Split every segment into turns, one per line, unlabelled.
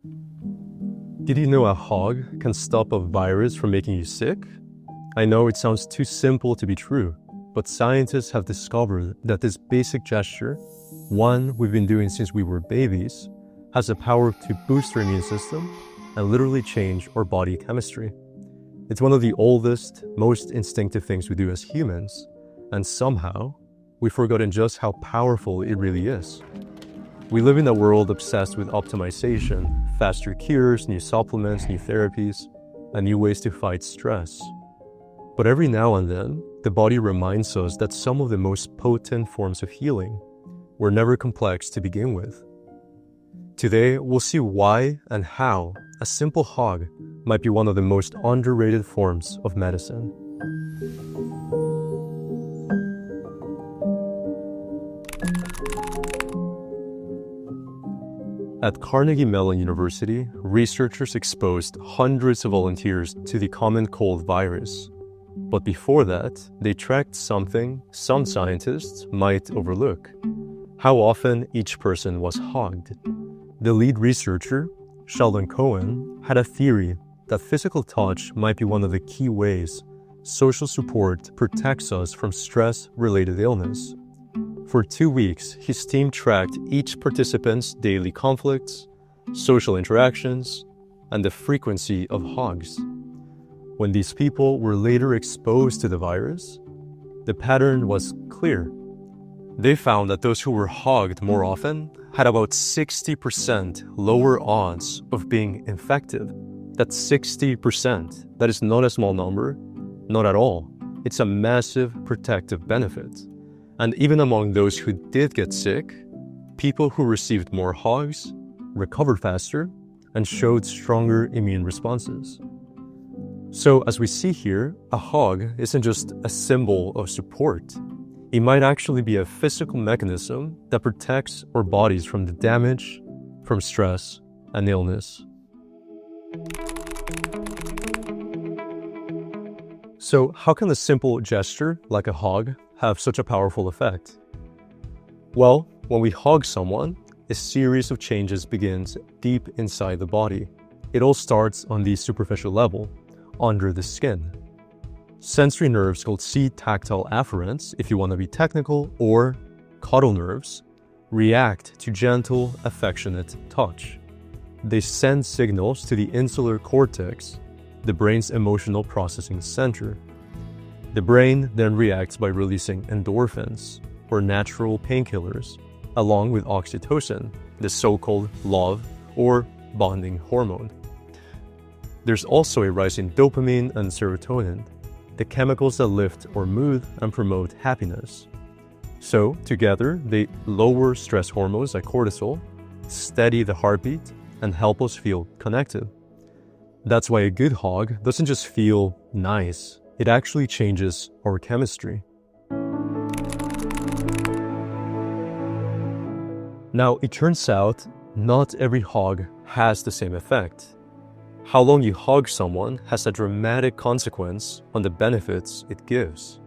Did you know a hug can stop a virus from making you sick? I know it sounds too simple to be true, but scientists have discovered that this basic gesture, one we've been doing since we were babies, has the power to boost our immune system and literally change our body chemistry. It's one of the oldest, most instinctive things we do as humans, and somehow we've forgotten just how powerful it really is. We live in a world obsessed with optimization, faster cures, new supplements, new therapies, and new ways to fight stress. But every now and then, the body reminds us that some of the most potent forms of healing were never complex to begin with. Today, we'll see why and how a simple hug might be one of the most underrated forms of medicine. At Carnegie Mellon University, researchers exposed hundreds of volunteers to the common cold virus. But before that, they tracked something some scientists might overlook: how often each person was hugged. The lead researcher, Sheldon Cohen, had a theory that physical touch might be one of the key ways social support protects us from stress-related illness. For 2 weeks, his team tracked each participant's daily conflicts, social interactions, and the frequency of hugs. When these people were later exposed to the virus, the pattern was clear. They found that those who were hugged more often had about 60% lower odds of being infected. That's 60%. That is not a small number, not at all. It's a massive protective benefit. And even among those who did get sick, people who received more hugs recovered faster and showed stronger immune responses. So as we see here, a hug isn't just a symbol of support. It might actually be a physical mechanism that protects our bodies from the damage, from stress and illness. So how can a simple gesture like a hug have such a powerful effect? Well, when we hug someone, a series of changes begins deep inside the body. It all starts on the superficial level, under the skin. Sensory nerves called C-tactile afferents, if you want to be technical, or cuddle nerves, react to gentle, affectionate touch. They send signals to the insular cortex, the brain's emotional processing center. The brain then reacts by releasing endorphins, or natural painkillers, along with oxytocin, the so-called love or bonding hormone. There's also a rise in dopamine and serotonin, the chemicals that lift our mood and promote happiness. So, together, they lower stress hormones like cortisol, steady the heartbeat, and help us feel connected. That's why a good hug doesn't just feel nice, it actually changes our chemistry. Now, it turns out not every hug has the same effect. How long you hug someone has a dramatic consequence on the benefits it gives.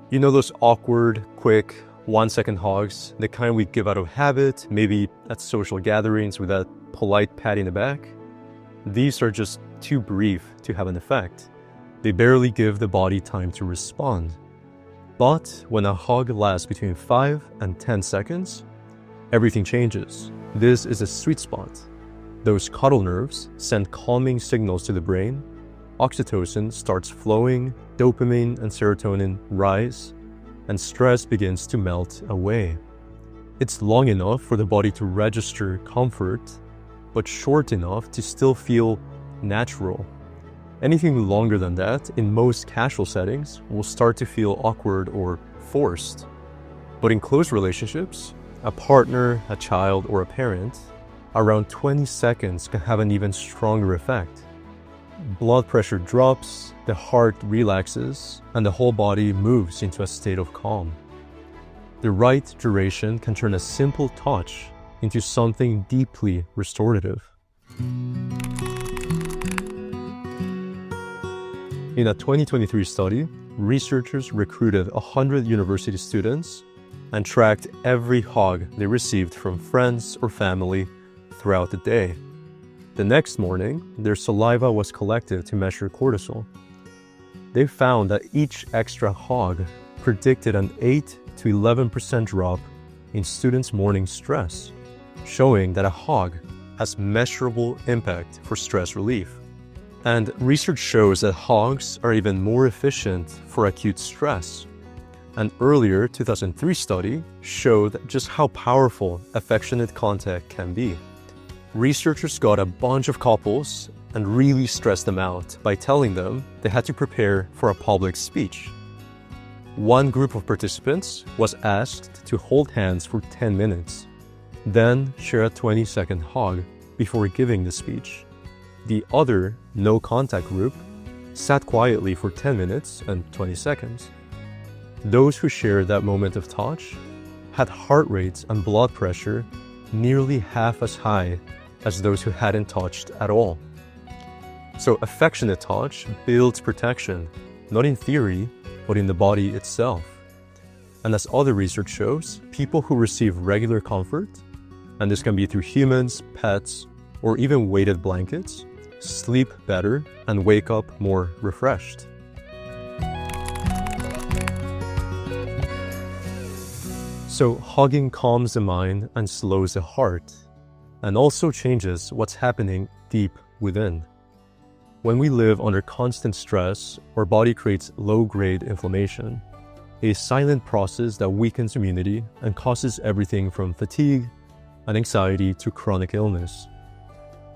You know those awkward, quick, 1-second hugs, the kind we give out of habit, maybe at social gatherings with that polite pat in the back? These are just too brief to have an effect. They barely give the body time to respond. But when a hug lasts between 5 and 10 seconds, everything changes. This is a sweet spot. Those cuddle nerves send calming signals to the brain, oxytocin starts flowing, dopamine and serotonin rise, and stress begins to melt away. It's long enough for the body to register comfort, but short enough to still feel natural. Anything longer than that, in most casual settings, will start to feel awkward or forced. But in close relationships, a partner, a child, or a parent, around 20 seconds can have an even stronger effect. Blood pressure drops, the heart relaxes, and the whole body moves into a state of calm. The right duration can turn a simple touch into something deeply restorative. In a 2023 study, researchers recruited 100 university students and tracked every hug they received from friends or family throughout the day. The next morning, their saliva was collected to measure cortisol. They found that each extra hug predicted an 8 to 11% drop in students' morning stress, showing that a hug has measurable impact for stress relief. And research shows that hugs are even more efficient for acute stress. An earlier 2003 study showed just how powerful affectionate contact can be. Researchers got a bunch of couples and really stressed them out by telling them they had to prepare for a public speech. One group of participants was asked to hold hands for 10 minutes, then share a 20-second hug before giving the speech. The other no-contact group sat quietly for 10 minutes and 20 seconds. Those who shared that moment of touch had heart rates and blood pressure nearly half as high as those who hadn't touched at all. So affectionate touch builds protection, not in theory, but in the body itself. And as other research shows, people who receive regular comfort, and this can be through humans, pets, or even weighted blankets, sleep better and wake up more refreshed. So hugging calms the mind and slows the heart, and also changes what's happening deep within. When we live under constant stress, our body creates low-grade inflammation, a silent process that weakens immunity and causes everything from fatigue and anxiety to chronic illness.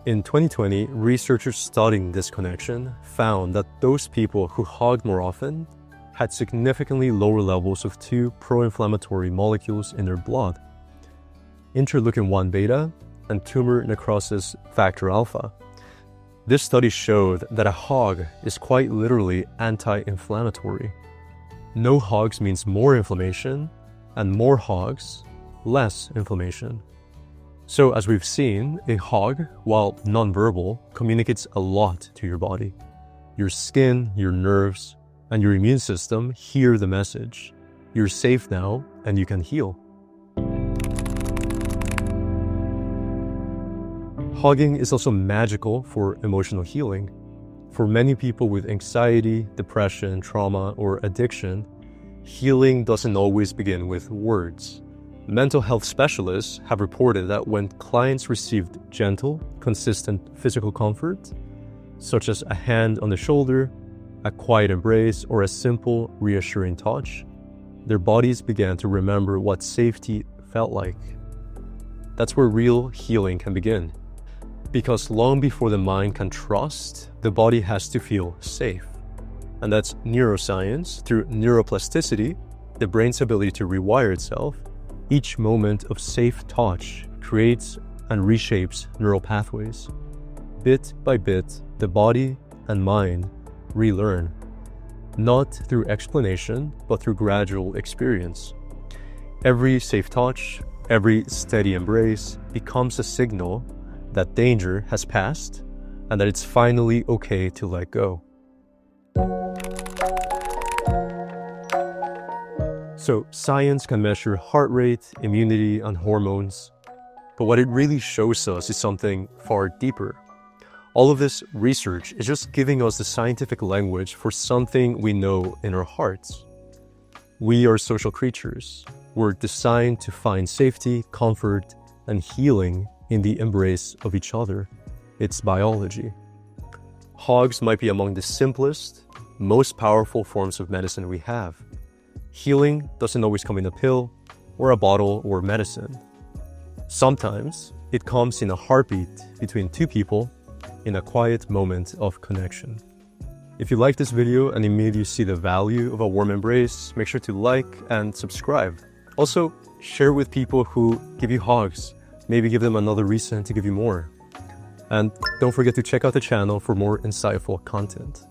In 2020, researchers studying this connection found that those people who hugged more often had significantly lower levels of two pro-inflammatory molecules in their blood, interleukin-1 beta and tumor necrosis factor alpha. This study showed that a hug is quite literally anti-inflammatory. No hugs means more inflammation, and more hugs, less inflammation. So as we've seen, a hug, while nonverbal, communicates a lot to your body. Your skin, your nerves, and your immune system hear the message. You're safe now, and you can heal. Hugging is also magical for emotional healing. For many people with anxiety, depression, trauma, or addiction, healing doesn't always begin with words. Mental health specialists have reported that when clients received gentle, consistent physical comfort, such as a hand on the shoulder, a quiet embrace, or a simple, reassuring touch, their bodies began to remember what safety felt like. That's where real healing can begin. Because long before the mind can trust, the body has to feel safe. And that's neuroscience. Through neuroplasticity, the brain's ability to rewire itself, each moment of safe touch creates and reshapes neural pathways. Bit by bit, the body and mind relearn, not through explanation, but through gradual experience. Every safe touch, every steady embrace becomes a signal that danger has passed and that it's finally okay to let go. So science can measure heart rate, immunity, and hormones, but what it really shows us is something far deeper. All of this research is just giving us the scientific language for something we know in our hearts. We are social creatures. We're designed to find safety, comfort, and healing in the embrace of each other. It's biology. Hugs might be among the simplest, most powerful forms of medicine we have. Healing doesn't always come in a pill, or a bottle, or medicine. Sometimes it comes in a heartbeat between two people in a quiet moment of connection. If you like this video and it made you see the value of a warm embrace, make sure to like and subscribe. Also, share with people who give you hugs. Maybe give them another reason to give you more. And don't forget to check out the channel for more insightful content.